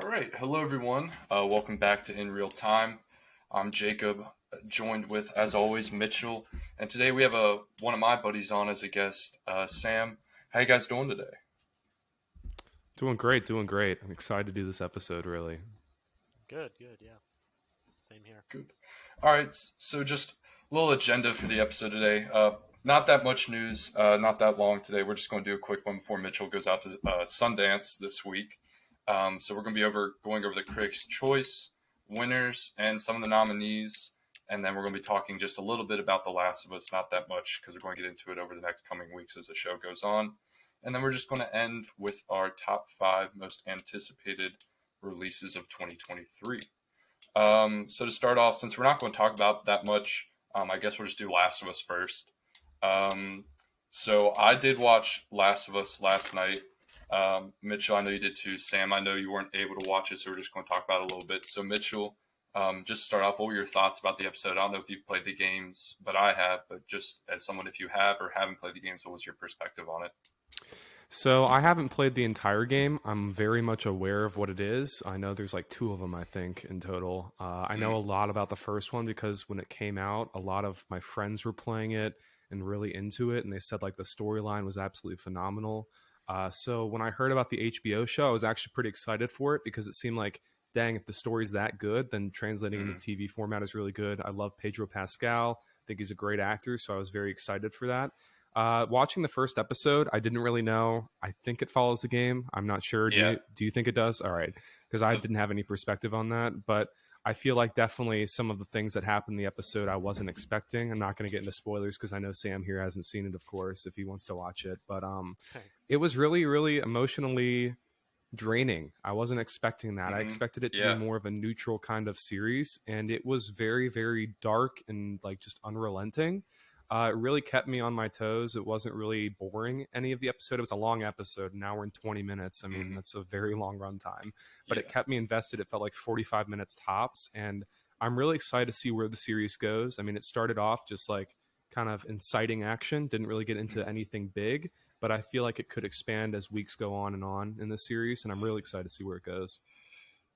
All right. Hello, everyone. Welcome back to In Real Time. I'm Jacob, joined with, as always, Mitchell. And today we have one of my buddies on as a guest, Sam. How you guys doing today? Doing great, doing great. I'm excited to do this episode, really. Good, good, yeah. Same here. Good. All right. So just a little agenda for the episode today. Not that much news, not that long today. We're just going to do a quick one before Mitchell goes out to Sundance this week. So we're going to be going over the Critics' Choice winners and some of the nominees, and then we're going to be talking just a little bit about The Last of Us. Not that much because we're going to get into it over the next coming weeks as the show goes on, and then we're just going to end with our top 5 most anticipated releases of 2023. So to start off, since we're not going to talk about that much, I guess we'll just do Last of Us first. So I did watch Last of Us last night. Mitchell, I know you did too. Sam, I know you weren't able to watch it, so we're just going to talk about it a little bit. So Mitchell, just to start off, what were your thoughts about the episode? I don't know if you've played the games, but I have. But just as someone, if you have or haven't played the games, what was your perspective on it? So I haven't played the entire game. I'm very much aware of what it is. I know there's like two of them, I think, in total. I know a lot about the first one because when it came out, a lot of my friends were playing it and really into it, and they said like the storyline was absolutely phenomenal. So when I heard about the HBO show, I was actually pretty excited for it because it seemed like, dang, if the story's that good, then translating into TV format is really good. I love Pedro Pascal. I think he's a great actor, so I was very excited for that. Watching the first episode, I didn't really know. I think it follows the game. I'm not sure. Yeah. Do you think it does? All right, because I didn't have any perspective on that, but I feel like definitely some of the things that happened in the episode I wasn't expecting. I'm not going to get into spoilers because I know Sam here hasn't seen it, of course, if he wants to watch it. But Thanks. it was really, really emotionally draining. I wasn't expecting that. I Mm-hmm. expected it to Yeah. be more of a neutral kind of series, and it was very, very dark and like just unrelenting. It really kept me on my toes. It wasn't really boring any of the episode. It was a long episode. Now we're in 20 minutes. I mean, that's a very long run time, but Yeah. it kept me invested. It felt like 45 minutes tops, and I'm really excited to see where the series goes. I mean, it started off just like kind of inciting action, didn't really get into anything big, but I feel like it could expand as weeks go on in the series, and I'm really excited to see where it goes.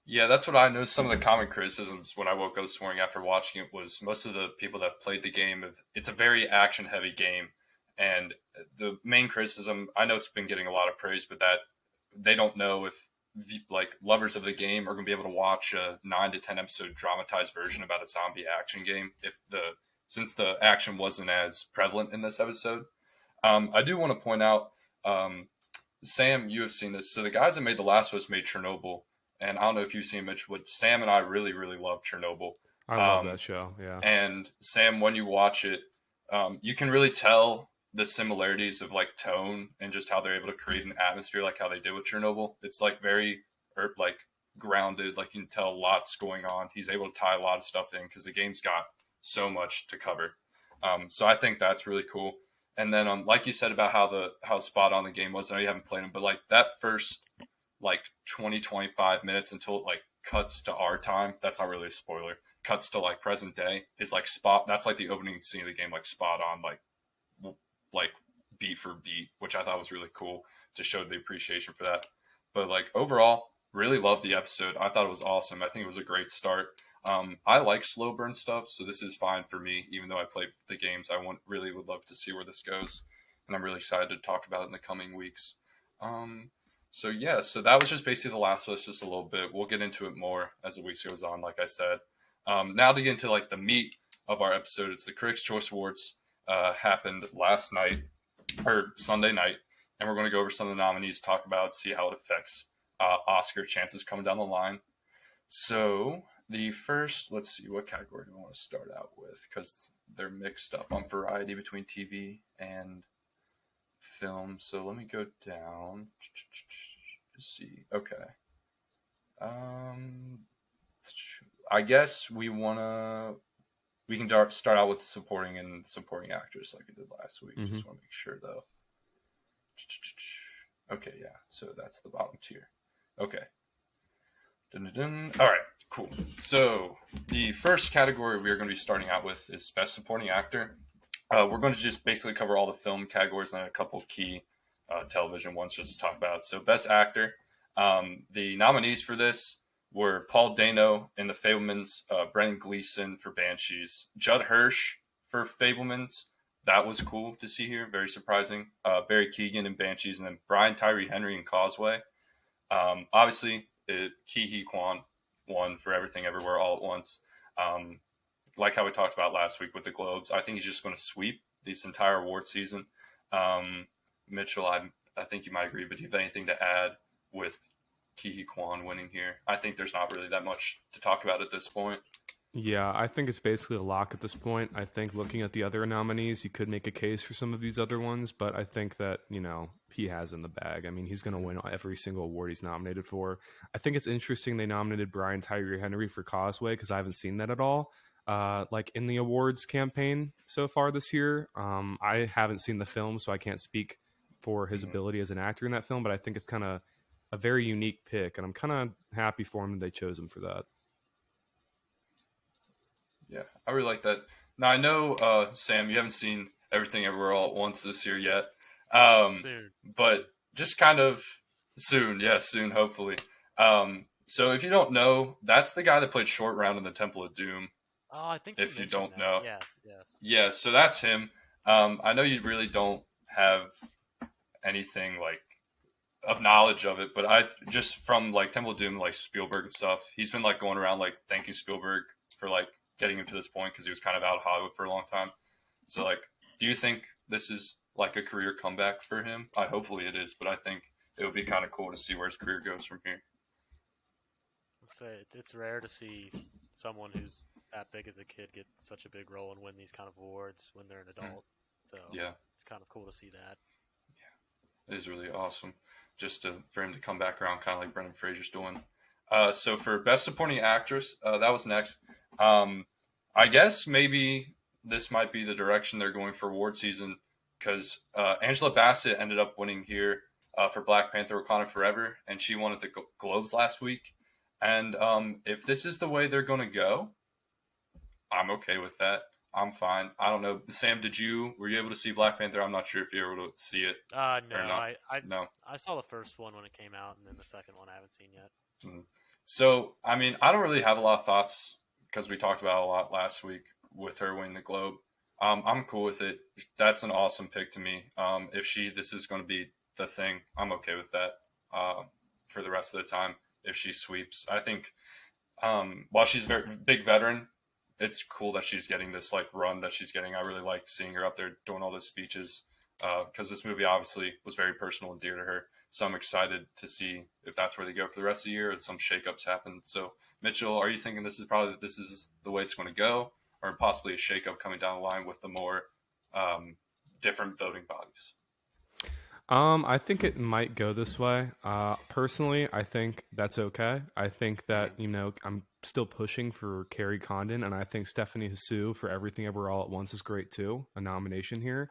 Yeah, that's what I know. Some of the common criticisms when I woke up this morning after watching it was most of the people that played the game, it's a very action heavy game. And the main criticism, I know it's been getting a lot of praise, but that they don't know if like lovers of the game are going to be able to watch a 9 to 10 episode dramatized version about a zombie action game if since the action wasn't as prevalent in this episode. I do want to point out, Sam, you have seen this. So the guys that made The Last of Us made Chernobyl, and I don't know if you've seen Mitch, but Sam and I really, really love Chernobyl. I love Um, that show. Yeah. and Sam, when you watch it, you can really tell the similarities of like tone and just how they're able to create an atmosphere like how they did with Chernobyl. It's like very like grounded, like you can tell lots going on. He's able to tie a lot of stuff in because the game's got so much to cover. So I think that's really cool. And then, like you said about how spot on the game was. I know you haven't played them, but like that first like 20 to 25 minutes until it like cuts to our time. That's not really a spoiler. Cuts to like present day is like spot. That's like the opening scene of the game, like spot on, like beat for beat, which I thought was really cool to show the appreciation for that. But like overall, really loved the episode. I thought it was awesome. I think it was a great start. I like slow burn stuff, so this is fine for me. Even though I played the games, really would love to see where this goes, and I'm really excited to talk about it in the coming weeks. So yeah, so that was just basically The Last of Us, just a little bit. We'll get into it more as the weeks goes on, like I said. Now to get into like the meat of our episode, it's the Critics' Choice Awards. Happened last night or Sunday night, and we're going to go over some of the nominees, talk about it, see how it affects Oscar chances coming down the line. So the first, let's see, what category do we want to start out with? Because they're mixed up on variety between TV and film. So let me go down. See. Okay. I guess we can start out with supporting and supporting actress like we did last week. Mm-hmm. Just want to make sure though. Okay, yeah. So that's the bottom tier. Okay. Dun-dun-dun. All right, cool. So the first category we are going to be starting out with is Best Supporting Actor. We're going to just basically cover all the film categories and a couple key television ones just to talk about. So Best Actor, The nominees for this were Paul Dano in The Fablemans, Brendan Gleeson for Banshees, Judd Hirsch for Fablemans. That was cool to see here, very surprising. Barry Keoghan in Banshees, and then Brian Tyree Henry in Causeway. Obviously, Ke Huy Quan won for Everything Everywhere All at Once. Like how we talked about last week with the Globes, I think he's just going to sweep this entire award season. Mitchell, I think you might agree, but do you have anything to add with Ke Huy Quan winning here? I think there's not really that much to talk about at this point. Yeah, I think it's basically a lock at this point. I think looking at the other nominees, you could make a case for some of these other ones, but I think that, he has in the bag. I mean, he's going to win every single award he's nominated for. I think it's interesting they nominated Brian Tyree Henry for Causeway because I haven't seen that at all. Like in the awards campaign so far this year. I haven't seen the film, so I can't speak for his ability as an actor in that film, but I think it's kind of a very unique pick, and I'm kind of happy for him that they chose him for that. Yeah, I really like that. Now, I know, Sam, you haven't seen Everything Everywhere All at Once this year yet. Soon. But just kind of soon, hopefully. So if you don't know, that's the guy that played Short Round in the Temple of Doom. Oh, I think If you mentioned don't that. know. Yes. Yeah, so that's him. I know you really don't have anything like of knowledge of it, but I just from like Temple of Doom, like Spielberg and stuff, he's been like going around like thank you Spielberg for like getting him to this point because he was kind of out of Hollywood for a long time. So like, do you think this is like a career comeback for him? Hopefully it is, but I think it would be kind of cool to see where his career goes from here. So it's rare to see someone who's that big as a kid get such a big role and win these kind of awards when they're an adult. So Yeah, it's kind of cool to see that. it is really awesome just for him to come back around, kind of like Brendan Fraser's doing. So for Best Supporting Actress, that was next. I guess maybe this might be the direction they're going for award season because Angela Bassett ended up winning here for Black Panther Wakanda Forever, and she won at the Globes last week. And if this is the way they're going to go, I'm okay with that. I'm fine. I don't know. Sam, were you able to see Black Panther? I'm not sure if you were able to see it. No, or not. No. I saw the first one when it came out, and then the second one I haven't seen yet. So, I mean, I don't really have a lot of thoughts because we talked about it a lot last week with her winning the Globe. I'm cool with it. That's an awesome pick to me. If this is going to be the thing, I'm okay with that for the rest of the time. If she sweeps, I think while she's a very big veteran, it's cool that she's getting this like run that she's getting. I really like seeing her up there doing all those speeches because this movie obviously was very personal and dear to her. So I'm excited to see if that's where they go for the rest of the year or some shakeups happen. So Mitchell, are you thinking this is the way it's going to go, or possibly a shakeup coming down the line with the more different voting bodies? I think it might go this way. Personally, I think that's okay. I think that, I'm still pushing for Carrie Condon, and I think Stephanie Hsu for Everything Everywhere All at Once is great too. A nomination here.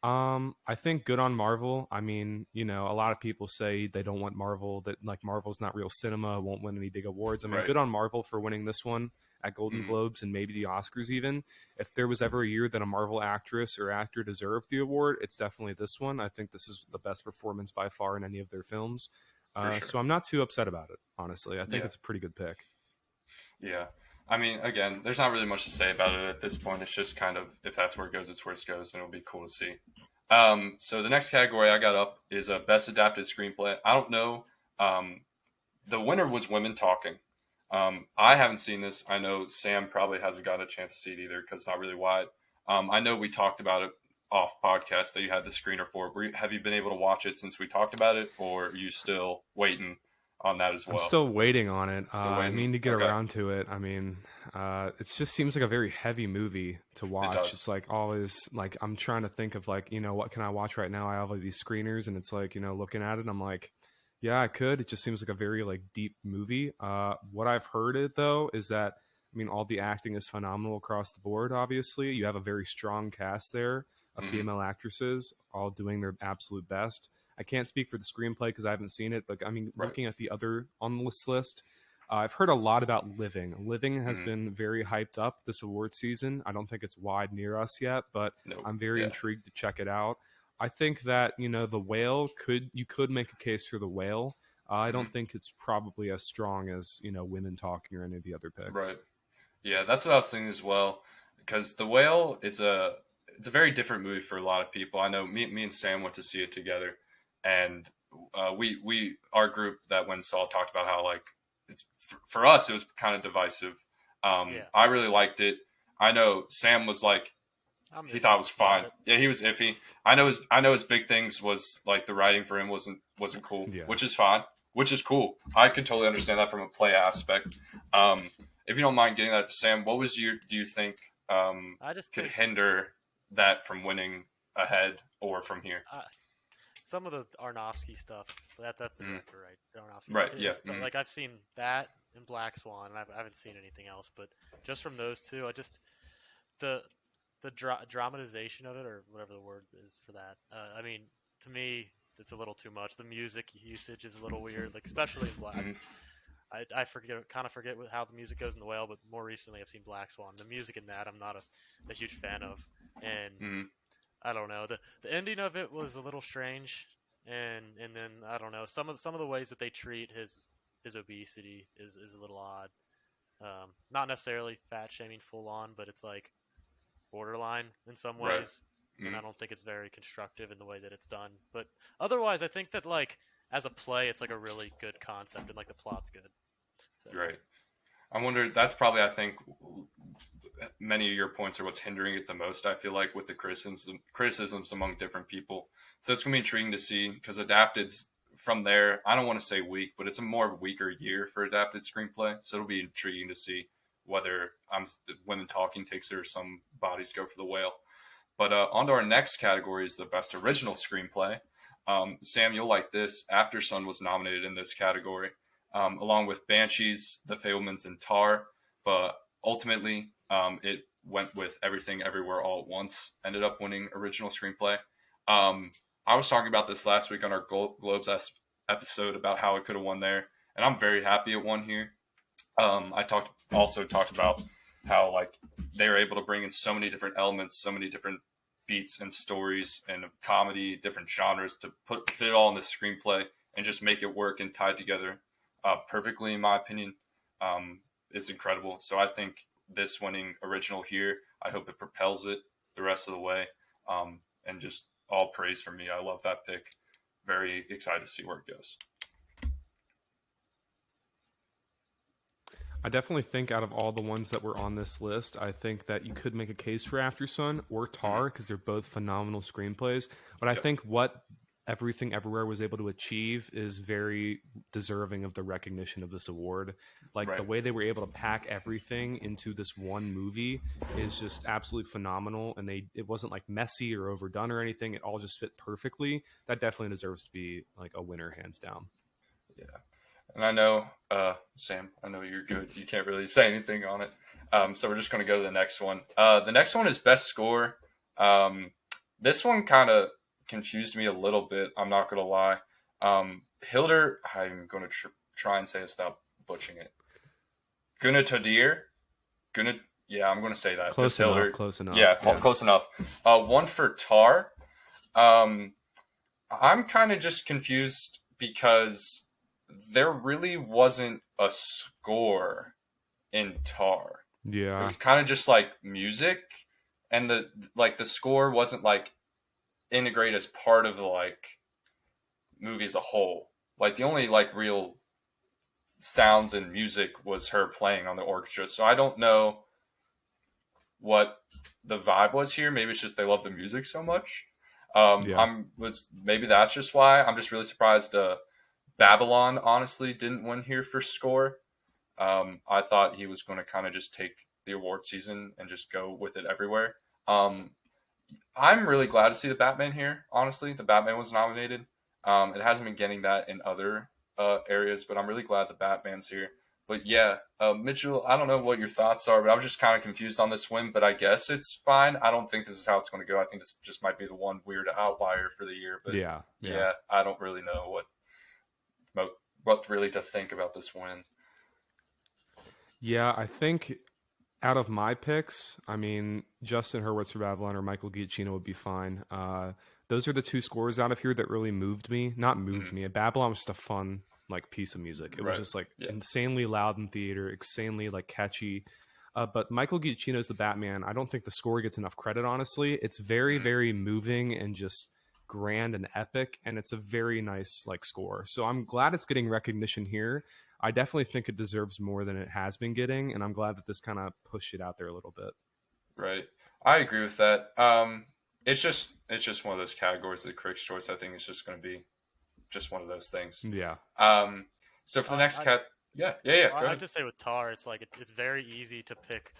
I think good on Marvel. I mean, a lot of people say they don't want Marvel, that like Marvel's not real cinema, won't win any big awards. I mean, Right. Good on Marvel for winning this one at Golden Globes and maybe the Oscars even. If there was ever a year that a Marvel actress or actor deserved the award, it's definitely this one. I think this is the best performance by far in any of their films. Sure. So I'm not too upset about it, honestly. I think it's a pretty good pick. Yeah. I mean, again, there's not really much to say about it at this point. It's just kind of, if that's where it goes, it's where it goes, and it'll be cool to see. So the next category I got up is Best Adapted Screenplay. I don't know. The winner was Women Talking. I haven't seen this. I know Sam probably hasn't got a chance to see it either because it's not really wide. I know we talked about it off podcast that you had the screener for. Have you been able to watch it since we talked about it, or are you still waiting on that as well? I'm still waiting on it. I mean to get Okay. around to it. I mean, it just seems like a very heavy movie to watch. does. It's like always like I'm trying to think of like, what can I watch right now? I have all these screeners and it's like, looking at it, I'm like, yeah, I could. It just seems like a very like deep movie. What I've heard it though is that all the acting is phenomenal across the board, obviously. You have a very strong cast there of female actresses all doing their absolute best. I can't speak for the screenplay because I haven't seen it, but Right. looking at the other on this list, I've heard a lot about Living. Living has been very hyped up this award season. I don't think it's wide near us yet, but No. I'm very Yeah. intrigued to check it out. I think that, The Whale you could make a case for The Whale. I don't think it's probably as strong as women talking or any of the other picks. Right. Yeah, that's what I was thinking as well. Because The Whale, it's a very different movie for a lot of people. I know me and Sam went to see it together, and we our group that went and saw it talked about how like it's for us it was kind of divisive. Yeah. I really liked it. I know Sam was like he thought it was fine. Yeah, he was iffy. I know his big things was like the writing for him wasn't cool, Yeah. which is fine, which is cool. I could totally understand that from a play aspect. If you don't mind getting that, Sam, what was do you think I just could think hinder that from winning ahead or from here? some of the Aronofsky stuff. That's the director, right? The Aronofsky. Right, yeah. Like I've seen that in Black Swan, and I haven't seen anything else. But just from those two, the dramatization of it, or whatever the word is for that. I mean, to me, it's a little too much. The music usage is a little weird, like especially in Black. I kind of forget how the music goes in The Whale, but more recently I've seen Black Swan. The music in that I'm not a huge fan of, and I don't know. The ending of it was a little strange, and then I don't know, some of the ways that they treat his obesity is a little odd. Not necessarily fat shaming full on, but it's like borderline in some Right. ways, and I don't think it's very constructive in the way that it's done. But otherwise, I think that like as a play, it's like a really good concept, and like the plot's good. So. Right. I wonder. That's probably I think many of your points are what's hindering it the most. I feel like with the criticisms among different people. So it's gonna be intriguing to see because adapted's from there. I don't want to say weak, but it's a more of a weaker year for adapted screenplay. So it'll be intriguing to see whether Women Talking takes it or some bodies go for The Whale. But on to our next category is the best original screenplay. Sam, you'll like this. After Sun was nominated in this category, along with Banshees, The Fabelmans, and Tar. But ultimately, it went with Everything Everywhere All at Once. Ended up winning original screenplay. I was talking about this last week on our Globes episode about how it could have won there, and I'm very happy it won here. I also talked about how like they were able to bring in so many different elements, so many different beats and stories and comedy, different genres to fit it all in the screenplay and just make it work and tie together perfectly, in my opinion. Is incredible. So I think this winning original here, I hope it propels it the rest of the way. And just all praise for me. I love that pick. Very excited to see where it goes. I definitely think out of all the ones that were on this list, I think that you could make a case for After Sun or Tar because they're both phenomenal screenplays. But I think what Everything Everywhere was able to achieve is very deserving of the recognition of this award. Like the way they were able to pack everything into this one movie is just absolutely phenomenal. And it wasn't like messy or overdone or anything. It all just fit perfectly. That definitely deserves to be like a winner, hands down. Yeah. And I know, Sam, I know you're good. You can't really say anything on it. So we're just going to go to the next one. The next one is Best Score. This one kind of confused me a little bit. I'm not going to lie. Hildur, I'm going to try and say this without butchering it. Gunatodir. Yeah, I'm going to say that. Close enough. Yeah, close enough. One for Tar. I'm kind of just confused because there really wasn't a score in Tar. Yeah. It was kind of just like music, and the score wasn't like integrated as part of the like movie as a whole. Like the only like real sounds and music was her playing on the orchestra. So I don't know what the vibe was here. Maybe it's just they love the music so much. Maybe that's just why. I'm just really surprised Babylon honestly didn't win here for score. I thought he was going to kind of just take the award season and just go with it everywhere. I'm really glad to see the Batman here. Honestly, the Batman was nominated. It hasn't been getting that in other areas, but I'm really glad the Batman's here. But yeah, Mitchell, I don't know what your thoughts are, but I was just kind of confused on this win, but I guess it's fine. I don't think this is how it's going to go. I think this just might be the one weird outlier for the year. But yeah, I don't really know what really to think about this win. Yeah, I think out of my picks, I mean, Justin Hurwitz for Babylon or Michael Giacchino would be fine. Those are the two scores out of here that really moved me. Not moved me. Babylon was just a fun like piece of music. It was Right. just like Yeah. insanely loud in theater, insanely like catchy. But Michael Giacchino's the Batman. I don't think the score gets enough credit. Honestly, it's very, Mhm. very moving and just grand and epic, and it's a very nice like score. So I'm glad it's getting recognition here. I definitely think it deserves more than it has been getting, and I'm glad that this kind of pushed it out there a little bit. Right. I agree with that. It's just one of those categories of the Critics' Choice. I think it's just going to be just one of those things. Yeah. So for the I, next I, yeah. Go I'd ahead. just say with Tar, it's like it's very easy to pick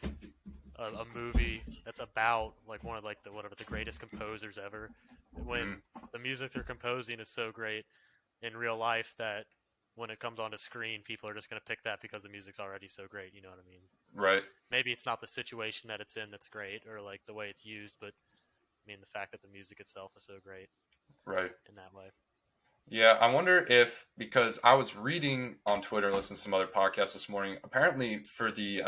a movie that's about like one of like the whatever the greatest composers ever, when Mhm. the music they're composing is so great in real life that when it comes onto screen, people are just gonna pick that because the music's already so great. You know what I mean? Right. Maybe it's not the situation that it's in that's great, or like the way it's used, but I mean the fact that the music itself is so great Right. in that way. Yeah, I wonder if because I was reading on Twitter, listening to some other podcasts this morning. Apparently, for the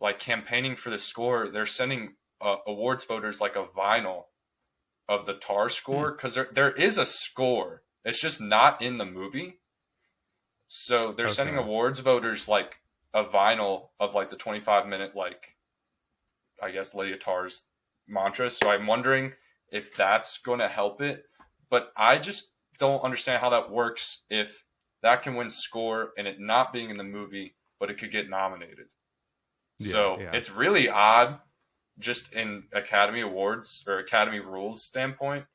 like campaigning for the score, they're sending awards voters like a vinyl of the Tar Hmm. score because there is a score. It's just not in the movie. So they're sending Okay. awards voters like a vinyl of like the 25-minute like I guess Lydia Tar's mantra. So I'm wondering if that's going to help it. But I just don't understand how that works if that can win score and it not being in the movie, but it could get nominated. Yeah. So Yeah. it's really odd just in Academy Awards or Academy rules standpoint,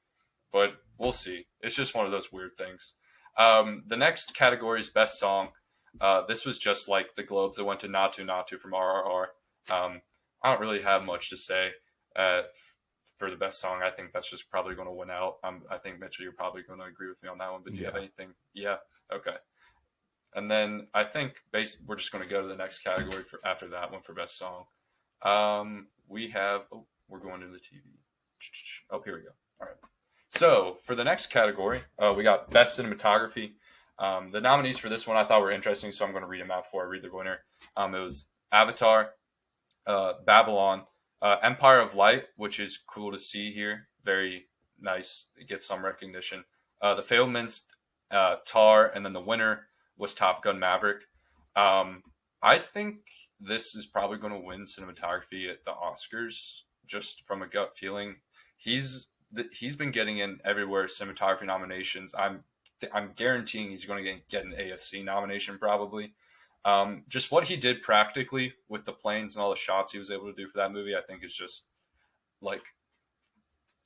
but we'll see. It's just one of those weird things. The next category is Best Song. This was just like the Globes that went to Natu Natu from RRR. I don't really have much to say uh, for the best song. I think that's just probably going to win out. I think, Mitchell, you're probably going to agree with me on that one. But do you have Yeah. anything? Yeah. Okay. And then I think we're just going to go to the next category for after that one for best song. We have. Oh, we're going to the TV. Oh, here we go. All right. So for the next category, we got best cinematography. The nominees for this one I thought were interesting, so I'm going to read them out before I read the winner. It was Avatar, Babylon, Empire of Light, which is cool to see here. Very nice. It gets some recognition. The Fablemans, Tar, and then the winner was Top Gun Maverick. I think this is probably going to win cinematography at the Oscars, just from a gut feeling. He's been getting in everywhere cinematography nominations. I'm guaranteeing he's going to get an ASC nomination probably. Just what he did practically with the planes and all the shots he was able to do for that movie, I think is just like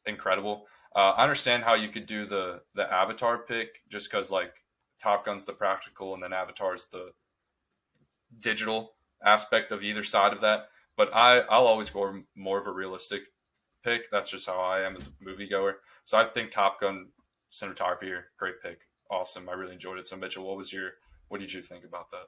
incredible. I understand how you could do the Avatar pick just because like Top Gun's the practical and then Avatar's the digital aspect of either side of that. But I'll always go more of a realistic pick. That's just how I am as a moviegoer. So I think Top Gun cinematography here, great pick, awesome. I really enjoyed it. So Mitchell, what did you think about that?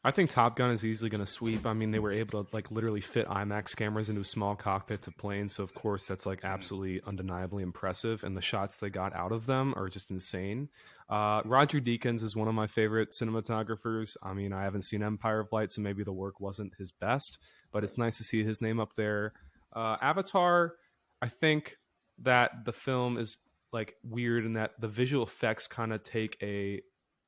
I think Top Gun is easily going to sweep. I mean, they were able to like literally fit IMAX cameras into small cockpits of planes, so of course that's like absolutely undeniably impressive. And the shots they got out of them are just insane. Roger Deakins is one of my favorite cinematographers. I mean, I haven't seen Empire of Light, so maybe the work wasn't his best, but it's nice to see his name up there. Avatar, I think that the film is like weird in that the visual effects kind of take a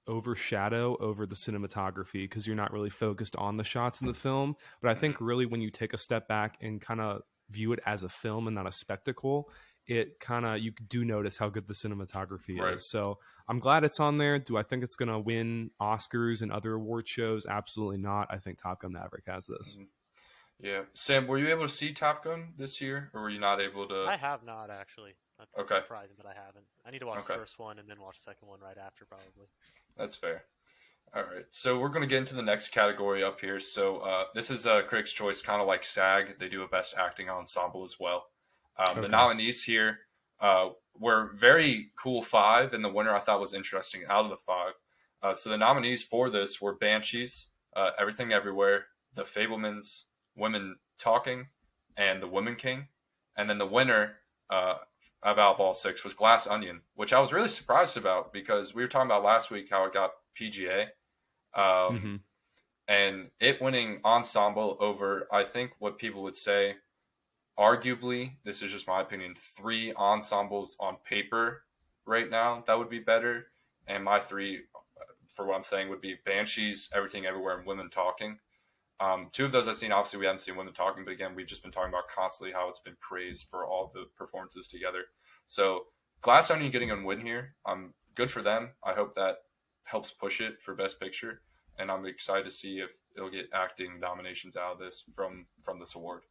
overshadow over the cinematography because you're not really focused on the shots in the film. But I think really when you take a step back and kind of view it as a film and not a spectacle, it kind of, you do notice how good the cinematography Right. is. So I'm glad it's on there. Do I think it's going to win Oscars and other award shows? Absolutely not. I think Top Gun Maverick has this. Yeah. Sam, were you able to see Top Gun this year or were you not able to? I have not actually. That's Okay. surprising, but I haven't. I need to watch Okay. the first one and then watch the second one right after, probably. That's fair. All right. So we're going to get into the next category up here. So this is a Critics' Choice, kind of like SAG. They do a Best Acting Ensemble as well. The Okay. nominees here were very cool five, and the winner I thought was interesting out of the five. So the nominees for this were Banshees, Everything Everywhere, The Fablemans, Women Talking, and The Women King. And then the winner out of all six was Glass Onion, which I was really surprised about because we were talking about last week how it got PGA. Mhm. And it winning ensemble over, I think what people would say, arguably, this is just my opinion, three ensembles on paper right now that would be better. And my three for what I'm saying would be Banshees, Everything Everywhere, and Women Talking. Two of those I've seen. Obviously, we haven't seen Women Talking, but again, we've just been talking about constantly how it's been praised for all the performances together. So Glass Onion getting a win here, good for them. I hope that helps push it for Best Picture, and I'm excited to see if it'll get acting nominations out of this from this award.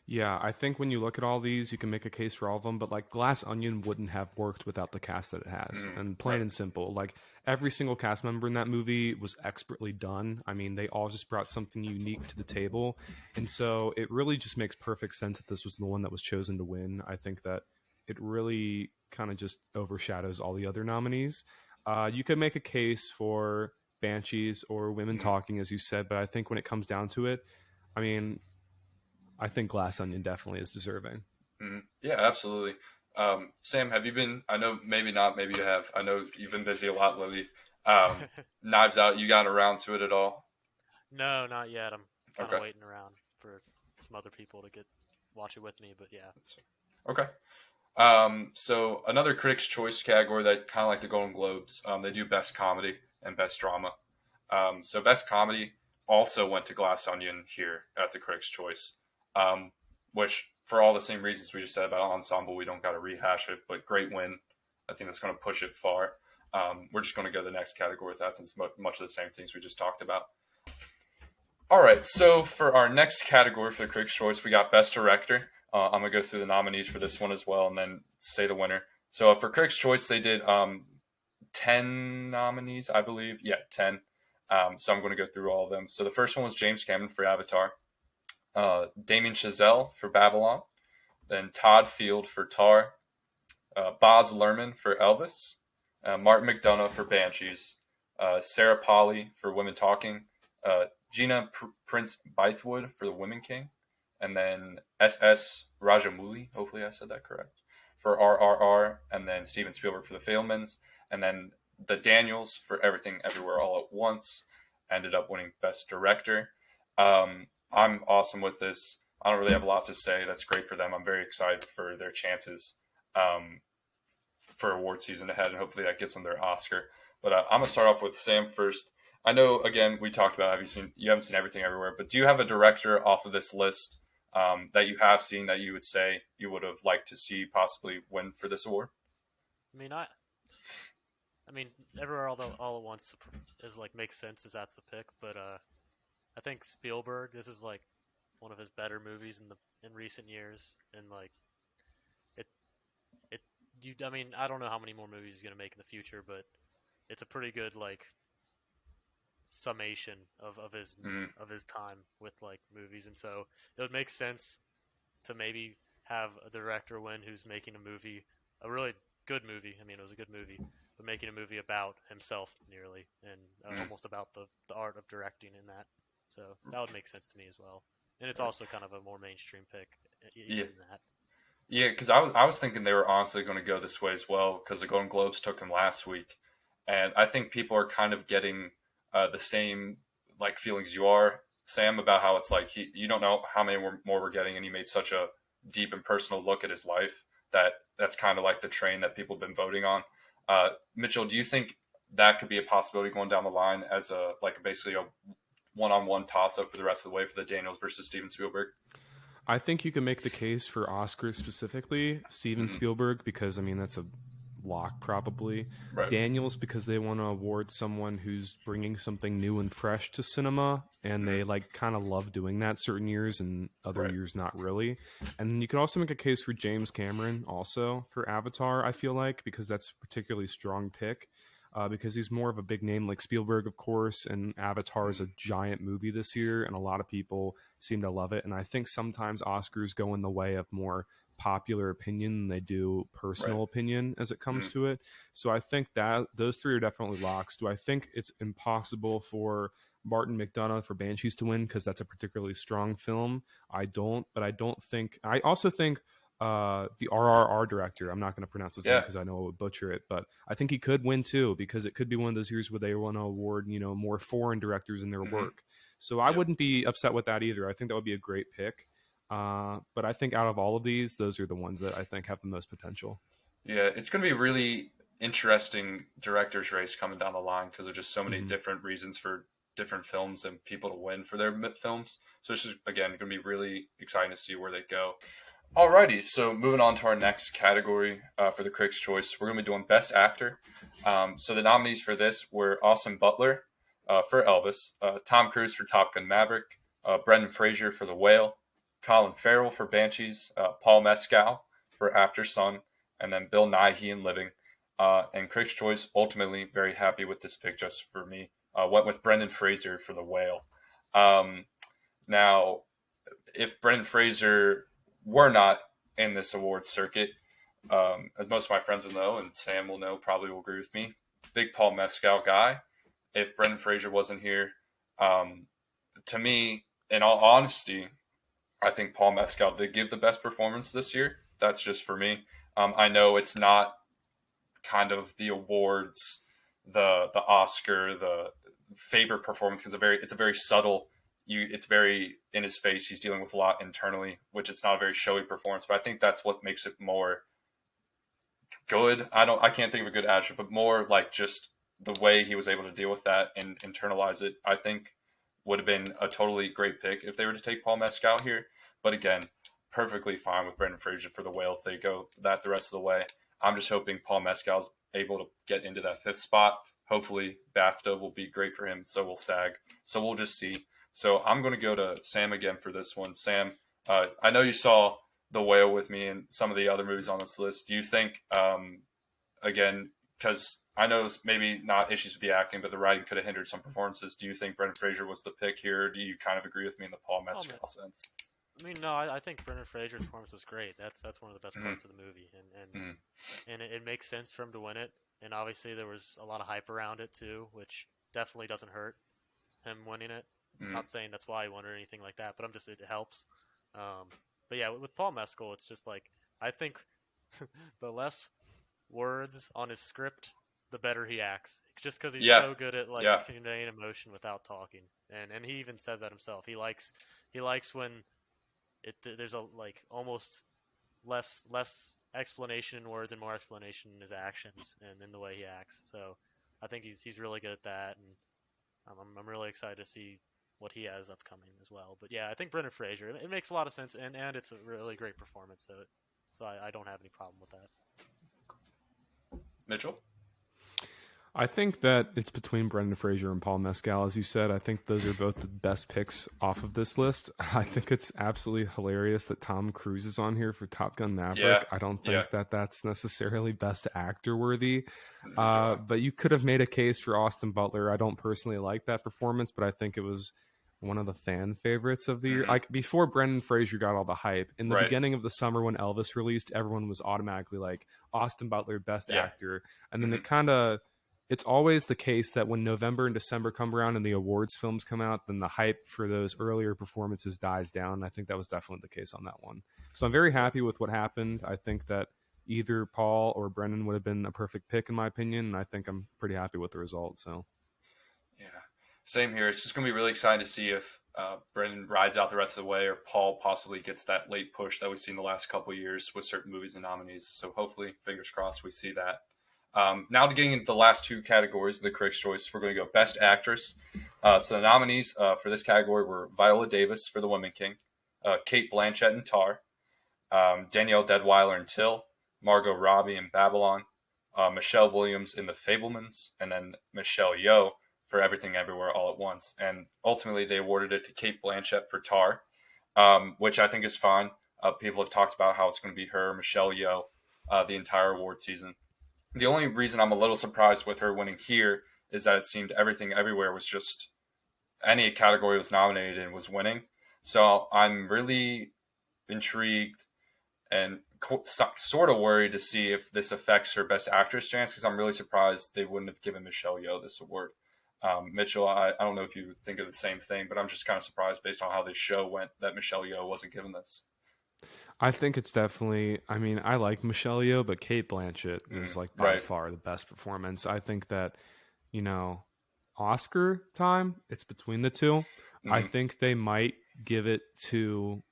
Yeah, I think when you look at all these, you can make a case for all of them, but like Glass Onion wouldn't have worked without the cast that it has. And plain and simple, like every single cast member in that movie was expertly done. I mean, they all just brought something unique to the table. And so it really just makes perfect sense that this was the one that was chosen to win. I think that it really kind of just overshadows all the other nominees. You could make a case for Banshees or Women Talking, as you said, but I think when it comes down to it, I mean, I think Glass Onion definitely is deserving. Yeah, absolutely. Sam, have you been, I know maybe not, maybe you have. I know you've been busy a lot lately. Knives Out, you gotten around to it at all? No, not yet. I'm kind of Okay. waiting around for some other people to watch it with me, but yeah. Okay. So another Critics' Choice category that kind of like the Golden Globes, they do Best Comedy and Best Drama. So Best Comedy also went to Glass Onion here at the Critics' Choice, which for all the same reasons we just said about Ensemble, we don't got to rehash it, but great win. I think that's going to push it far. We're just going to go to the next category with that since much of the same things we just talked about. All right, so for our next category for the Critics' Choice, we got Best Director. I'm going to go through the nominees for this one as well and then say the winner. So for Critics' Choice, they did 10 nominees, I believe. Yeah, 10. So I'm going to go through all of them. So the first one was James Cameron for Avatar. Damien Chazelle for Babylon. Then Todd Field for Tar. Baz Luhrmann for Elvis. Martin McDonagh for Banshees. Sarah Polley for Women Talking. Gina Prince Bythewood for The Women King. And then S.S. Rajamouli, hopefully I said that correct, for RRR. And then Steven Spielberg for The Fabelmans. And then the Daniels for Everything Everywhere All at Once ended up winning Best Director. I'm awesome with this. I don't really have a lot to say. That's great for them. I'm very excited for their chances for award season ahead, and hopefully that gets them their Oscar. But I'm gonna start off with Sam first. I know, again, we talked about you haven't seen Everything Everywhere, but do you have a director off of this list that you have seen that you would say you would have liked to see possibly win for this award? I mean, Everywhere All at Once is like makes sense as that's the pick, but I think Spielberg. This is like one of his better movies in recent years, and like I mean, I don't know how many more movies he's gonna make in the future, but it's a pretty good like summation of his time with like movies, and so it would make sense to maybe have a director win who's making a movie, a really good movie. I mean, it was a good movie, but making a movie about himself nearly, and almost about the art of directing in that. So that would make sense to me as well. And it's also kind of a more mainstream pick in that. Yeah, because I was thinking they were honestly going to go this way as well, because the Golden Globes took him last week, and I think people are kind of getting the same like feelings you are, Sam, about how it's like you don't know how many more we're getting, and he made such a deep and personal look at his life that's kind of like the train that people have been voting on. Mitchell, do you think that could be a possibility going down the line as basically a one-on-one toss-up for the rest of the way for the Daniels versus Steven Spielberg? I think you can make the case for Oscar specifically, Steven Spielberg, because I mean that's a lock probably. Right. Daniels because they want to award someone who's bringing something new and fresh to cinema, and they like kind of love doing that certain years and other years not really. And you can also make a case for James Cameron also for Avatar, I feel like, because that's a particularly strong pick. Because he's more of a big name like Spielberg, of course, and Avatar is a giant movie this year, and a lot of people seem to love it. And I think sometimes Oscars go in the way of more popular opinion than they do personal opinion as it comes to it. So I think that those three are definitely locks. Do I think it's impossible for Martin McDonagh for Banshees to win because that's a particularly strong film? I don't, but I don't think. I also think the RRR director, I'm not going to pronounce his name because I know I would butcher it, but I think he could win too, because it could be one of those years where they want to award, more foreign directors in their work. So I wouldn't be upset with that either. I think that would be a great pick. But I think out of all of these, those are the ones that I think have the most potential. Yeah, it's going to be really interesting director's race coming down the line because there's just so many Mhm. different reasons for different films and people to win for their films. So this is again going to be really exciting to see where they go. Alrighty, so moving on to our next category for the Critics' Choice, we're going to be doing Best Actor. So the nominees for this were Austin Butler for Elvis, Tom Cruise for Top Gun Maverick, Brendan Fraser for The Whale, Colin Farrell for Banshees, Paul Mescal for After Sun, and then Bill Nighy in Living. And Critics' Choice, ultimately, very happy with this pick just for me. Went with Brendan Fraser for The Whale. Now, if Brendan Fraser were not in this award circuit, as most of my friends will know, and Sam will know, probably will agree with me, big Paul Mescal guy. If Brendan Fraser wasn't here, to me, in all honesty, I think Paul Mescal did give the best performance this year. That's just for me. I know it's not kind of the awards, the Oscar, the favorite performance because it's a very subtle. It's very in his face. He's dealing with a lot internally, which it's not a very showy performance. But I think that's what makes it more good. I can't think of a good adjective, but more like just the way he was able to deal with that and internalize it. I think would have been a totally great pick if they were to take Paul Mescal here. But again, perfectly fine with Brendan Fraser for The Whale if they go that the rest of the way. I'm just hoping Paul Mescal's able to get into that fifth spot. Hopefully, BAFTA will be great for him. So will SAG. So we'll just see. So I'm going to go to Sam again for this one. Sam, I know you saw The Whale with me and some of the other movies on this list. Do you think, again, because I know it's maybe not issues with the acting, but the writing could have hindered some performances. Do you think Brendan Fraser was the pick here? Or do you kind of agree with me in the Paul Mescal sense? I mean, no, I think Brendan Fraser's performance was great. That's one of the best Mm-hmm. parts of the movie, Mm-hmm. and it makes sense for him to win it. And obviously, there was a lot of hype around it too, which definitely doesn't hurt him winning it. Mm-hmm. Not saying that's why he won or anything like that, but it helps. But yeah, with Paul Mescal, it's just like I think the less words on his script, the better he acts. Just because he's so good at like conveying emotion without talking, and he even says that himself. He likes when there's a like almost less explanation in words and more explanation in his actions and in the way he acts. So I think he's really good at that, and I'm really excited to see what he has upcoming as well. But yeah, I think Brendan Fraser. It makes a lot of sense, and it's a really great performance. So I don't have any problem with that. Mitchell? I think that it's between Brendan Fraser and Paul Mescal, as you said. I think those are both the best picks off of this list. I think it's absolutely hilarious that Tom Cruise is on here for Top Gun Maverick. Yeah. I don't think that that's necessarily best actor worthy. But you could have made a case for Austin Butler. I don't personally like that performance, but I think it was one of the fan favorites of the year. Like before Brendan Fraser got all the hype, in the beginning of the summer when Elvis released, everyone was automatically like Austin Butler, best actor. And then it's always the case that when November and December come around and the awards films come out, then the hype for those earlier performances dies down. I think that was definitely the case on that one. So I'm very happy with what happened. I think that either Paul or Brendan would have been a perfect pick in my opinion, and I think I'm pretty happy with the result. So, yeah, same here. It's just going to be really exciting to see if Brendan rides out the rest of the way or Paul possibly gets that late push that we've seen the last couple of years with certain movies and nominees. So hopefully, fingers crossed, we see that. Now to getting into the last two categories of the Critics' Choice, we're going to go Best Actress. So the nominees for this category were Viola Davis for The Woman King, Cate Blanchett in Tar, Danielle Deadwyler in Till, Margot Robbie in Babylon, Michelle Williams in The Fabelmans, and then Michelle Yeoh for Everything Everywhere All at Once. And ultimately, they awarded it to Cate Blanchett for Tar, which I think is fine. People have talked about how it's going to be her, Michelle Yeoh, the entire award season. The only reason I'm a little surprised with her winning here is that it seemed Everything Everywhere was just any category was nominated and was winning. So I'm really intrigued and sort of worried to see if this affects her Best Actress chance because I'm really surprised they wouldn't have given Michelle Yeoh this award. Mitchell, I don't know if you think of the same thing, but I'm just kind of surprised based on how this show went that Michelle Yeoh wasn't given this. I think it's definitely, I mean, I like Michelle Yeoh, but Cate Blanchett is like by far the best performance. I think that, Oscar time, it's between the two. I think they might give it to,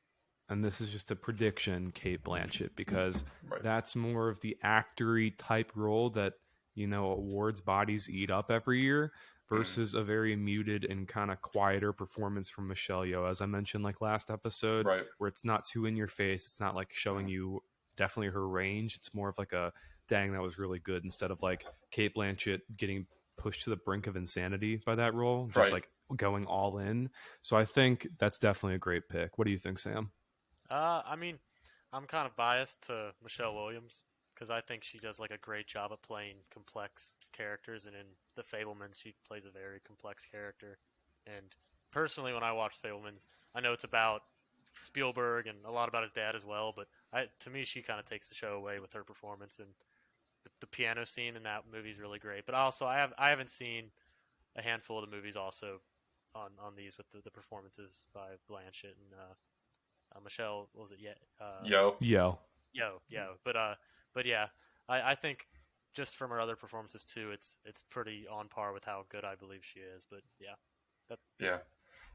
and this is just a prediction, Cate Blanchett, because that's more of the actory type role that awards bodies eat up every year Mm. versus a very muted and kind of quieter performance from Michelle Yeoh, as I mentioned like last episode, Right. where it's not too in your face. It's not like showing you definitely her range. It's more of like a dang, that was really good, instead of like Kate Blanchett getting pushed to the brink of insanity by that role, just Right. like going all in. So I think that's definitely a great pick. What do you think, Sam? I mean, I'm kind of biased to Michelle Williams because I think she does like a great job at playing complex characters, and in The Fabelmans, she plays a very complex character. And personally, when I watch Fabelmans, I know it's about Spielberg and a lot about his dad as well, but to me, she kind of takes the show away with her performance, and the piano scene in that movie is really great. But also, I haven't seen a handful of the movies also on these with the performances by Blanchett and Michelle. What was it? Yeah, Yo. Yo. But yeah, I think just from her other performances too, it's pretty on par with how good I believe she is. But yeah, Yeah.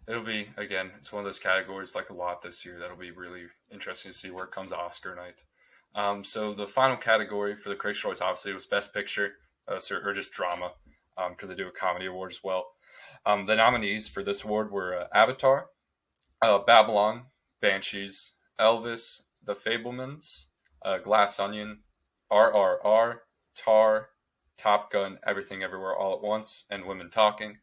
It'll be, again, it's one of those categories like a lot this year that'll be really interesting to see where it comes Oscar night. So the final category for the Critics' Choice obviously was Best Picture, or just drama, because they do a comedy award as well. The nominees for this award were Avatar, Babylon, Banshees, Elvis, The Fablemans, Glass Onion, RRR, Tar, Top Gun, Everything Everywhere All at Once, and Women Talking.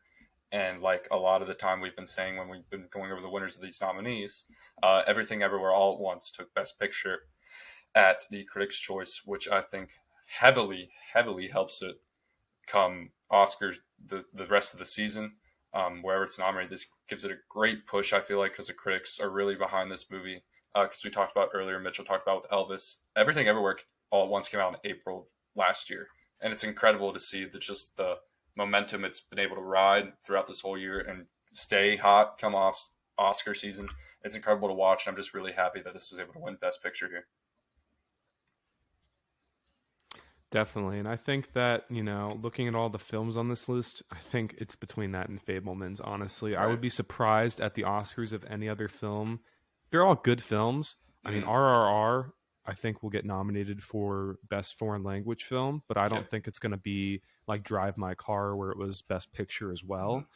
And like a lot of the time we've been saying when we've been going over the winners of these nominees, Everything Everywhere All at Once took Best Picture at the Critics' Choice, which I think heavily, heavily helps it come Oscars the rest of the season. Wherever it's nominated, this gives it a great push, I feel like, because the critics are really behind this movie. Because we talked about earlier, Mitchell talked about with Elvis, Everything Everywhere All at Once came out in April last year. And it's incredible to see just the momentum it's been able to ride throughout this whole year and stay hot come Oscar season. It's incredible to watch. And I'm just really happy that this was able to win Best Picture here. Definitely. And I think that, looking at all the films on this list, I think it's between that and Fablemans, honestly. I Right. would be surprised at the Oscars of any other film. They're all good films. I mean, RRR, I think will get nominated for Best Foreign Language Film, but I don't Yep. think it's going to be like Drive My Car, where it was Best Picture as well.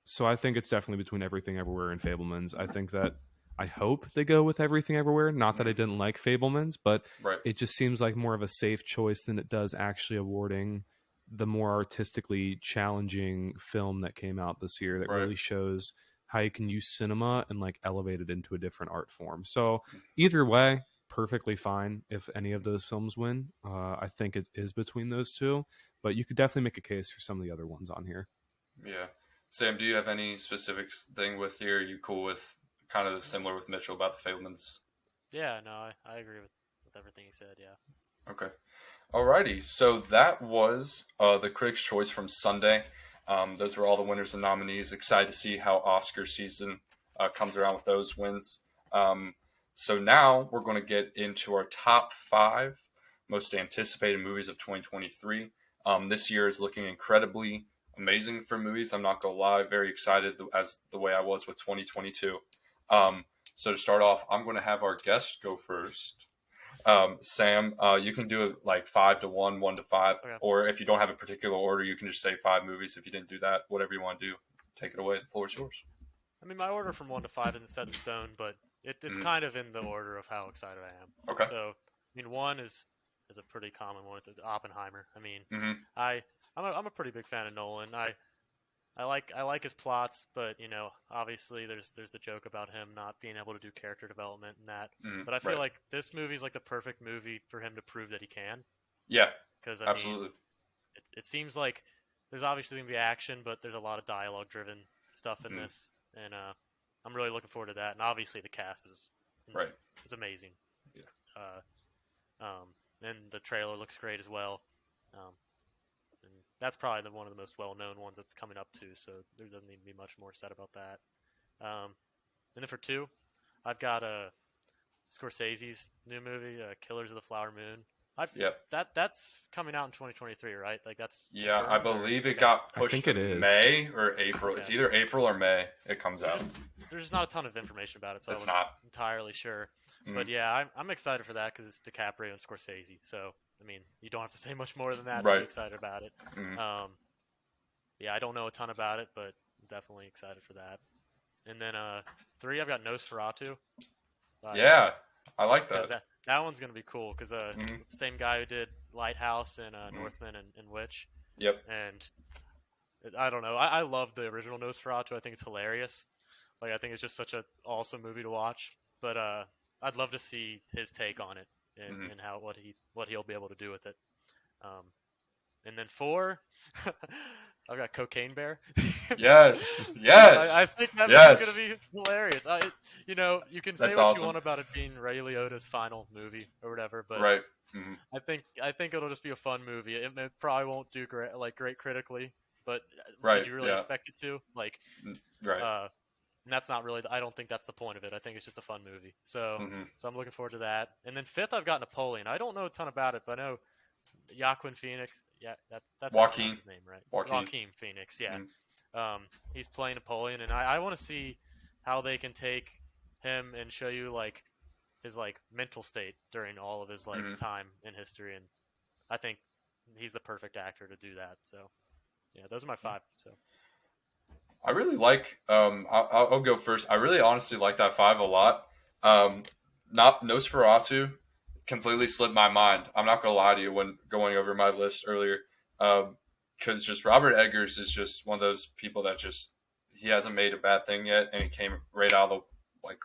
So I think it's definitely between Everything Everywhere and Fablemans. I hope they go with Everything Everywhere. Not that I didn't like Fablemans, but Right. it just seems like more of a safe choice than it does actually awarding the more artistically challenging film that came out this year that Right. really shows how you can use cinema and like elevate it into a different art form. So either way, perfectly fine if any of those films win. I think it is between those two, but you could definitely make a case for some of the other ones on here. Yeah. Sam, do you have any specific thing with you? Are you cool with kind of the similar with Mitchell about the Fablemans? yeah, no, I agree with everything he said. Yeah. Okay. Alrighty. So that was the Critics' Choice from Sunday. Those were all the winners and nominees. Excited to see how Oscar season comes around with those wins. So now we're going to get into our top 5 most anticipated movies of 2023. This year is looking incredibly amazing for movies. I'm not going to lie. Very excited as the way I was with 2022. So to start off, I'm going to have our guest go first. Sam, you can do it like 5 to 1, 1 to 5, Okay. or if you don't have a particular order, you can just say 5 movies. If you didn't do that, whatever you want to do, take it away. The floor is yours. I mean, my order from 1 to 5 isn't set in stone, but it's kind of in the order of how excited I am. Okay. So, I mean, 1 is a pretty common one. It's Oppenheimer. I mean, Mm-hmm. I'm a pretty big fan of Nolan. I like his plots, but obviously there's the joke about him not being able to do character development and that. But I feel like this movie's like the perfect movie for him to prove that he can. Yeah, Because absolutely. mean, it seems like there's obviously gonna be action, but there's a lot of dialogue-driven stuff in this, and I'm really looking forward to that. And obviously the cast is amazing. And the trailer looks great as well. And that's probably one of the most well-known ones that's coming up too. So there doesn't need to be much more said about that. And then for 2, I've got Scorsese's new movie, Killers of the Flower Moon. That's coming out in 2023, right? Like that's I confirmed, or- believe it okay. got I pushed think to it is. May or April. Okay. It's either April or May. It comes out. There's just not a ton of information about it, so I It's wasn't not. entirely sure. But yeah, I'm excited for that because it's DiCaprio and Scorsese. So I mean, you don't have to say much more than that to be Right. excited about it. Mhm. Yeah, I don't know a ton about it, but I'm definitely excited for that. And then 3, I've got Nosferatu. Yeah, I like Because that. that one's gonna be cool. Because Mhm. it's the same guy who did Lighthouse and Mhm. Northman and Witch. Yep. And I don't know. I love the original Nosferatu. I think it's hilarious. Like I think it's just such an awesome movie to watch. But I'd love to see his take on it Mhm. and how what he'll be able to do with it. Um, and then 4, I've got Cocaine Bear. Yes. I Yes. think that movie's gonna Yes. be hilarious. You can say That's what you awesome. want about it being Ray Liotta's final movie or whatever, but Right. Mhm. I think it'll just be a fun movie. It probably won't do great critically, but did Right. you really Yeah. expect it to? Like, Right. and that's not really. I don't think that's the point of it. I think it's just a fun movie. Mhm. So I'm looking forward to that. And then 5th, I've got Napoleon. I don't know a ton about it, but I know Joaquin Phoenix. Yeah, that's how you pronounce Joaquin. his name, right? Joaquin. Joaquin Phoenix. Yeah. Mhm. He's playing Napoleon, and I want to see how they can take him and show you like his like mental state during all of his like Mhm. time in history, and I think he's the perfect actor to do that. So yeah, those are my 5. So I really like. I'll go first. I really honestly like that 5 a lot. Um, not Nosferatu completely slipped my mind. I'm not gonna lie to you when going over my list earlier, because just Robert Eggers is just one of those people that just he hasn't made a bad thing yet, and he came right out of the like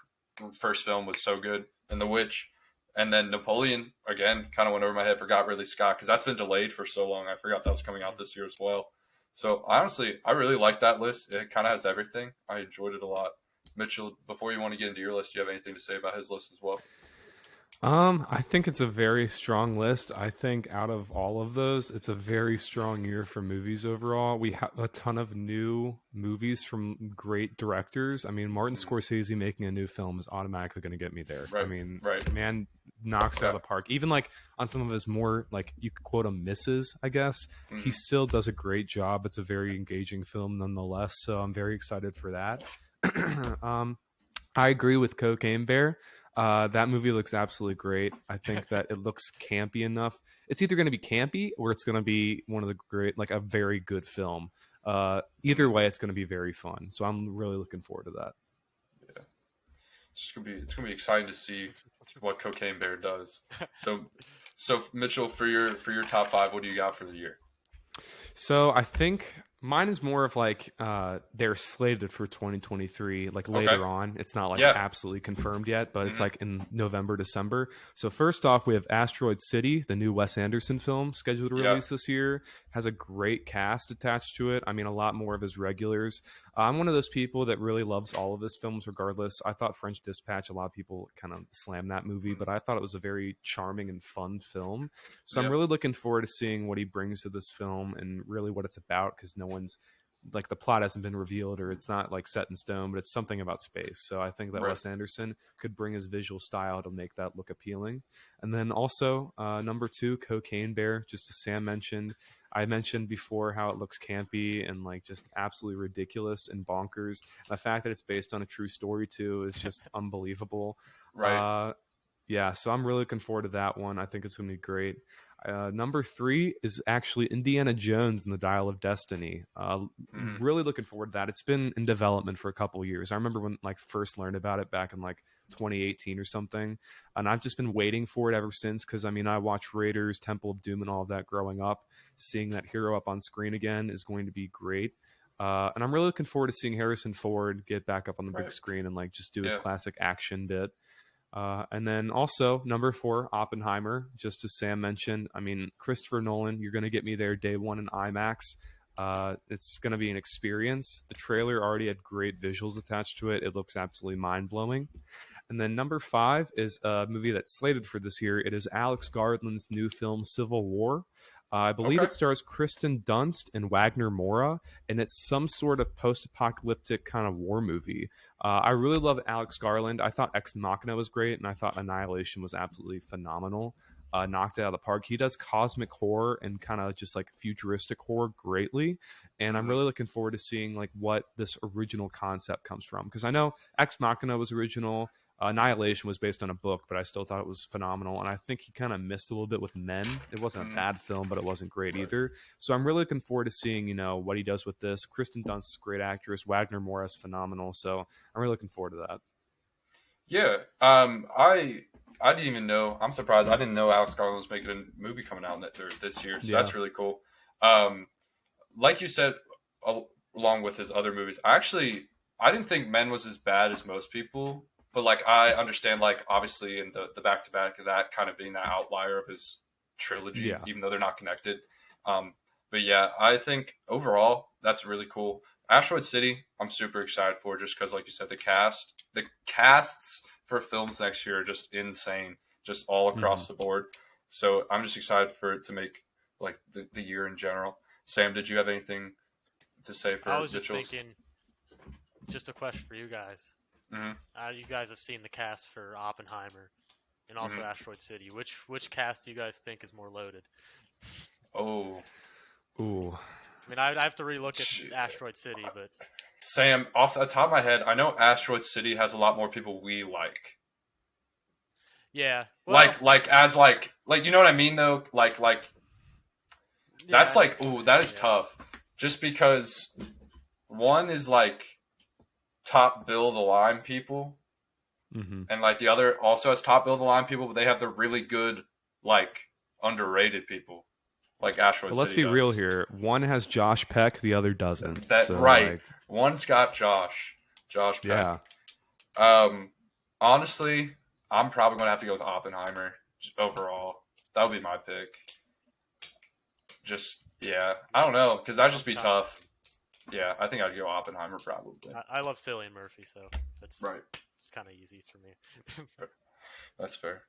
first film was so good, and The Witch, and then Napoleon again kind of went over my head. Forgot Ridley Scott because that's been delayed for so long. I forgot that was coming out this year as well. So honestly, I really like that list. It kind of has everything. I enjoyed it a lot. Mitchell, before you want to get into your list, do you have anything to say about his list as well? I think it's a very strong list. I think out of all of those, it's a very strong year for movies overall. We have a ton of new movies from great directors. I mean, Martin Mhm. Scorsese making a new film is automatically going to get me there. I Right, mean, right, man knocks it out yeah. of the park. Even like on some of his more like you could quote him misses, I guess. He Hmm. still does a great job. It's a very engaging film nonetheless. So I'm very excited for that. um, I agree with Cocaine Bear. That movie looks absolutely great. I think that it looks campy enough. It's either going to be campy or it's going to be one of the great, like a very good film. Either Hmm. way, it's going to be very fun. So I'm really looking forward to that. Yeah, it's gonna be exciting to see what Cocaine Bear does. So, so Mitchell, for your top 5, what do you got for the year? So I think mine is more of like they're slated for 2023, like Okay. later on. It's not like Yeah. absolutely confirmed yet, but it's Hmm. like in November, December. So first off, we have Asteroid City, the new Wes Anderson film scheduled to Yeah. release this year. Has a great cast attached to it. I mean, a lot more of his regulars. I'm one of those people that really loves all of his films, regardless. I thought French Dispatch, a lot of people kind of slam that movie, Mhm. but I thought it was a very charming and fun film. So I'm Yep. really looking forward to seeing what he brings to this film and really what it's about because no one's like the plot hasn't been revealed or it's not like set in stone, but it's something about space. So I think that Right. Wes Anderson could bring his visual style to make that look appealing. And then also number 2, Cocaine Bear, just as Sam mentioned. I mentioned before how it looks campy and like just absolutely ridiculous and bonkers. The fact that it's based on a true story too is just unbelievable. Right. Uh, yeah, so I'm really looking forward to that one. I think it's going to be great. Number 3 is actually Indiana Jones and the Dial of Destiny. Hmm. Really looking forward to that. It's been in development for a couple years. I remember when like first learned about it back in like 2018 or something, and I've just been waiting for it ever since. Because I mean, I watched Raiders, Temple of Doom, and all of that growing up. Seeing that hero up on screen again is going to be great. And I'm really looking forward to seeing Harrison Ford get back up on the big Right. screen and like just do his Yeah. classic action bit. And then also number 4, Oppenheimer. Just as Sam mentioned, I mean Christopher Nolan. You're going to get me there day one in IMAX. It's going to be an experience. The trailer already had great visuals attached to it. It looks absolutely mind blowing. And then number 5 is a movie that's slated for this year. It is Alex Garland's new film Civil War. I believe Okay. it stars Kristen Dunst and Wagner Moura, and it's some sort of post-apocalyptic kind of war movie. I really love Alex Garland. I thought Ex Machina was great, and I thought Annihilation was absolutely phenomenal. Knocked it out of the park. He does cosmic horror and kind of just like futuristic horror greatly, and I'm Hmm. really looking forward to seeing like what this original concept comes from because I know Ex Machina was original. Annihilation was based on a book, but I still thought it was phenomenal. And I think he kind of missed a little bit with Men. It wasn't a bad film, but it wasn't great either. So I'm really looking forward to seeing, what he does with this. Kristen Dunst is a great actress. Wagner Morris, phenomenal. So I'm really looking forward to that. Yeah. I didn't even know. I'm surprised. I didn't know Alex Garland was making a movie coming out this year. So that's really cool. Like you said, along with his other movies, I didn't think Men was as bad as most people. But, like, I understand, like, obviously in the back-to-back of that kind of being that outlier of his trilogy, even though they're not connected. But, yeah, I think overall that's really cool. Asteroid City, I'm super excited for just because, like you said, the casts for films next year are just insane, just all across the board. So I'm just excited for it to make, like, the year in general. Sam, did you have anything to say for I was Mitchell's? just thinking, just a question for you guys. You guys have seen the cast for Oppenheimer and also Asteroid City. Which cast do you guys think is more loaded? Oh. Ooh. I mean, I have to relook at Asteroid City, but Sam, off the top of my head, I know Asteroid City has a lot more people we like. Yeah. Well, like you know what I mean though? Like that's that is tough. Just because one is like top bill of the line people, and like the other also has top bill of the line people, but they have the really good like underrated people, like Asteroid City. Let's be real here. One has Josh Peck, the other doesn't. One's got Josh Peck. Yeah. Honestly, I'm probably gonna have to go with Oppenheimer overall. That would be my pick. I don't know, because that'd just be tough. Yeah, I think I'd go Oppenheimer probably. I love Cillian Murphy, so it's kind of easy for me. That's fair.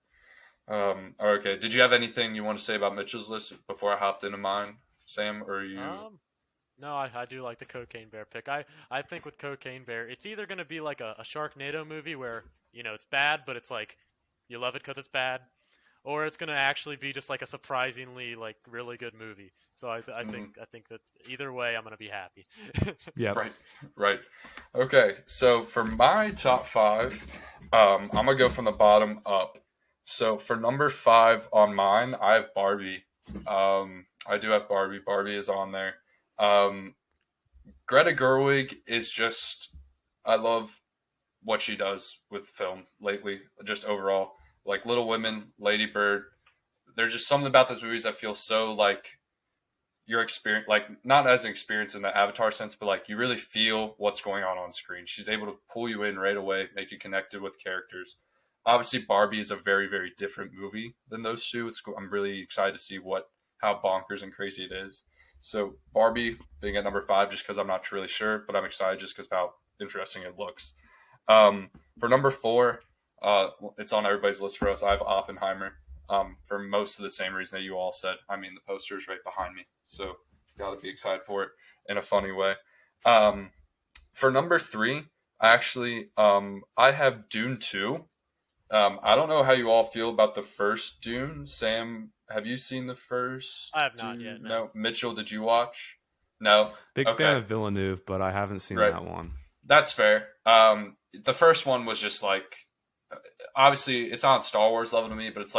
Okay, did you have anything you want to say about Mitchell's list before I hopped into mine, Sam, or you? No, I do like the Cocaine Bear pick. I think with Cocaine Bear, it's either going to be like a Sharknado movie where, it's bad, but it's like, you love it because it's bad, or it's going to actually be just like a surprisingly like really good movie. So I think that either way, I'm going to be happy. Yeah. Right. Okay, so for my top 5, I'm going to go from the bottom up. So for number 5 on mine, I have Barbie. I do have Barbie. Barbie is on there. Greta Gerwig is just, I love what she does with film lately, just overall. Like Little Women, Lady Bird, there's just something about those movies that feel so like your experience, like not as an experience in the Avatar sense, but like you really feel what's going on screen. She's able to pull you in right away, make you connected with characters. Obviously, Barbie is a very, very different movie than those two. I'm really excited to see how bonkers and crazy it is. So Barbie being at number 5, just because I'm not really sure, but I'm excited just because of how interesting it looks. For number 4, it's on everybody's list for us. I have Oppenheimer. For most of the same reason that you all said. I mean, the poster is right behind me, so got to be excited for it in a funny way. For number 3, actually, I have Dune 2. I don't know how you all feel about the first Dune. Sam, have you seen the first? I have not yet. No. Mitchell, did you watch? No. Big fan of Villeneuve, but I haven't seen that one. That's fair. The first one was just like, obviously it's not Star Wars level to me, but it's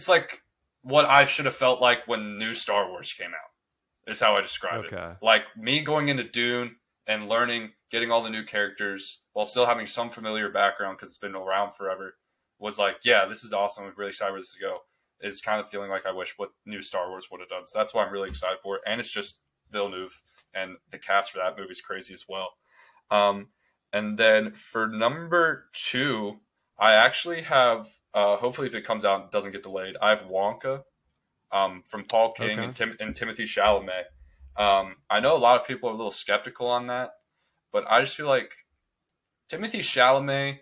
like what I should have felt like when new Star Wars came out. Is how I describe it. Like me going into Dune and learning, getting all the new characters while still having some familiar background because it's been around forever, was like, yeah, this is awesome. I'm really excited where this to go. Is kind of feeling like I wish what new Star Wars would have done. So that's why I'm really excited for it. And it's just Villeneuve, and the cast for that movie is crazy as well. And then for number 2, I actually have, hopefully if it comes out and doesn't get delayed, I have Wonka from Paul King and Timothée Chalamet. I know a lot of people are a little skeptical on that, but I just feel like Timothée Chalamet,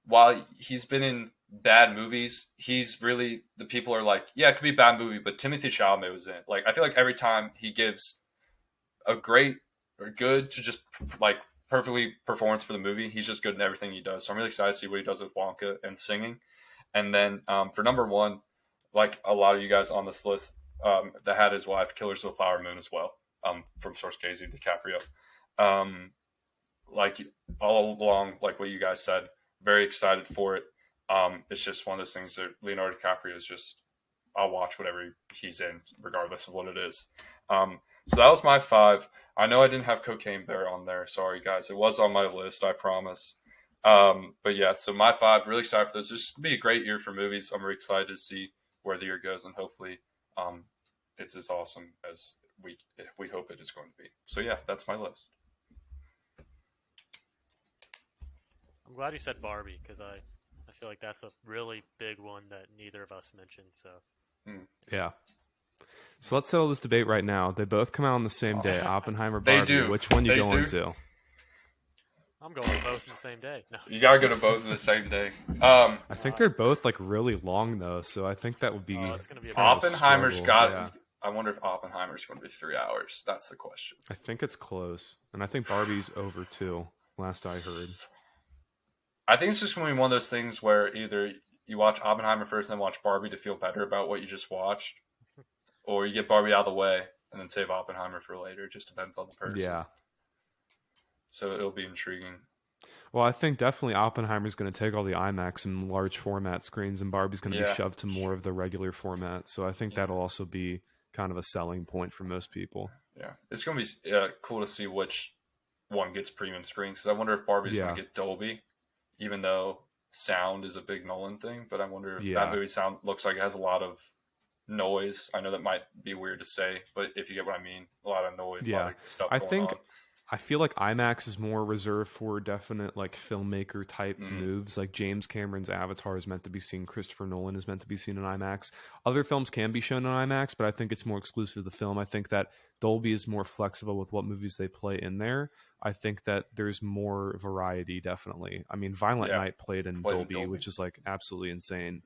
while he's been in bad movies, he's really, the people are like, yeah, it could be a bad movie, but Timothée Chalamet was in it. Like, I feel like every time he gives a great or good to just like perfectly performance for the movie, he's just good in everything he does. So I'm really excited to see what he does with Wonka and singing. And then for number 1, like a lot of you guys on this list, that had his wife, Killers of the Flower Moon as well, from Scorsese, DiCaprio. Like all along, like what you guys said, very excited for it. It's just one of those things that Leonardo DiCaprio is just, I'll watch whatever he's in, regardless of what it is. So that was my 5. I know I didn't have Cocaine Bear on there. Sorry, guys. It was on my list, I promise. But yeah, so my 5, really excited for this. This is going to be a great year for movies. I'm really excited to see where the year goes, and hopefully it's as awesome as we hope it is going to be. So yeah, that's my list. I'm glad you said Barbie because I feel like that's a really big one that neither of us mentioned. So Yeah. So let's settle this debate right now. They both come out on the same day. Oppenheimer, They Barbie. do. Which one you They going do. to? I'm going to both in the same day. No, You gotta go to both in the same day. I think they're both like really long though, so I think that would be it's gonna be a kind of a Oppenheimer's struggle. got. Yeah. I wonder if Oppenheimer's going to be 3 hours. That's the question. I think it's close, and I think Barbie's over too. Last I heard. I think it's just going to be one of those things where either you watch Oppenheimer first and then watch Barbie to feel better about what you just watched, or you get Barbie out of the way and then save Oppenheimer for later. It just depends on the person. Yeah. So it'll be intriguing. Well, I think definitely Oppenheimer's going to take all the IMAX and large format screens, and Barbie's going to be Yeah. shoved to more of the regular format. So I think Yeah. that'll also be kind of a selling point for most people. Yeah, it's going to be cool to see which one gets premium screens, because I wonder if Barbie's going to get Dolby, even though sound is a big Nolan thing. But I wonder if that movie sound looks like it has a lot of noise. I know that might be weird to say, but if you get what I mean, a lot of noise, a lot of stuff going on. I feel like IMAX is more reserved for definite like filmmaker type moves. Like James Cameron's Avatar is meant to be seen. Christopher Nolan is meant to be seen in IMAX. Other films can be shown in IMAX, but I think it's more exclusive to the film. I think that Dolby is more flexible with what movies they play in there. I think that there's more variety, definitely. I mean, Violent Night played in Dolby, which is like absolutely insane.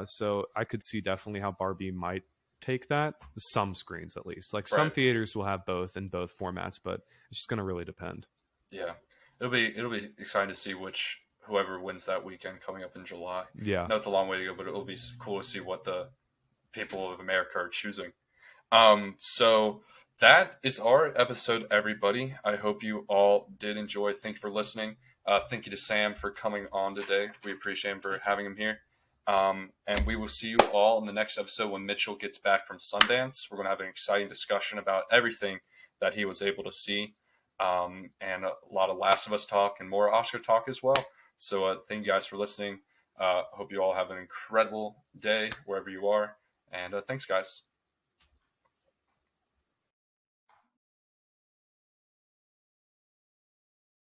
So I could see definitely how Barbie might take that, some screens at least. Like some theaters will have both in both formats, but it's just going to really depend. Yeah, it'll be exciting to see whoever wins that weekend coming up in July. Yeah, I know it's a long way to go, but it'll be cool to see what the people of America are choosing. So that is our episode, everybody. I hope you all did enjoy. Thank you for listening. Thank you to Sam for coming on today. We appreciate him for having him here. And we will see you all in the next episode when Mitchell gets back from Sundance. We're going to have an exciting discussion about everything that he was able to see, and a lot of Last of Us talk and more Oscar talk as well. So thank you guys for listening. Hope you all have an incredible day wherever you are. And thanks, guys.